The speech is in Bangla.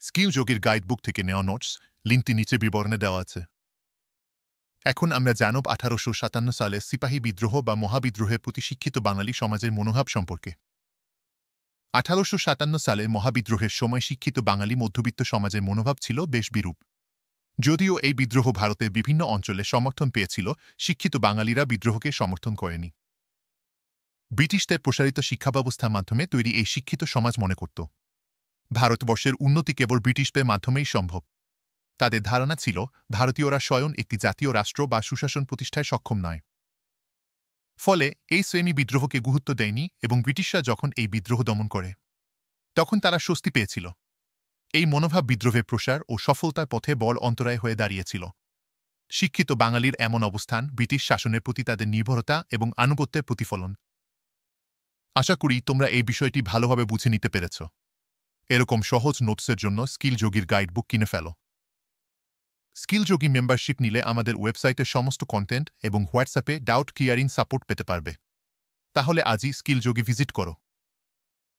স্কিল যোগীর গাইডবুক থেকে নেওয়া নোটস, লিঙ্কটি নিচে বিবরণে দেওয়া আছে। এখন আমরা জানব 1857 সালে সিপাহী বিদ্রোহ বা মহাবিদ্রোহের প্রতি শিক্ষিত বাঙালি সমাজের মনোভাব সম্পর্কে। 1857 সালে মহাবিদ্রোহের সময় শিক্ষিত বাঙালি মধ্যবিত্ত সমাজের মনোভাব ছিল বেশ বিরূপ। যদিও এই বিদ্রোহ ভারতের বিভিন্ন অঞ্চলে সমর্থন পেয়েছিল, শিক্ষিত বাঙালিরা বিদ্রোহকে সমর্থন করেনি। ব্রিটিশদের প্রসারিত শিক্ষাব্যবস্থার মাধ্যমে তৈরি এই শিক্ষিত সমাজ মনে করত ভারতবর্ষের উন্নতি কেবল ব্রিটিশদের মাধ্যমেই সম্ভব। তাদের ধারণা ছিল ভারতীয়রা স্বয়ং একটি জাতীয় রাষ্ট্র বা সুশাসন প্রতিষ্ঠায় সক্ষম নয়। ফলে এই শ্রেণী বিদ্রোহকে গুরুত্ব দেয়নি এবং ব্রিটিশরা যখন এই বিদ্রোহ দমন করে তখন তারা স্বস্তি পেয়েছিল। এই মনোভাব বিদ্রোহের প্রসার ও সফলতার পথে বড় অন্তরায় হয়ে দাঁড়িয়েছিল। শিক্ষিত বাঙালির এমন অবস্থান ব্রিটিশ শাসনের প্রতি তাদের নির্ভরতা এবং আনুগত্যের প্রতিফলন। আশা করি তোমরা এই বিষয়টি ভালোভাবে বুঝে নিতে পেরেছ। এরকম সহজ নোটসের জন্য স্কিল যোগীর গাইডবুক কিনে ফেলো। স্কিল যোগী মেম্বারশিপ নিলে আমাদের ওয়েবসাইটের সমস্ত কন্টেন্ট এবং হোয়াটসঅ্যাপে ডাউট ক্লিয়ারিং সাপোর্ট পেতে পারবে। তাহলে আজই স্কিল যোগী ভিজিট করো।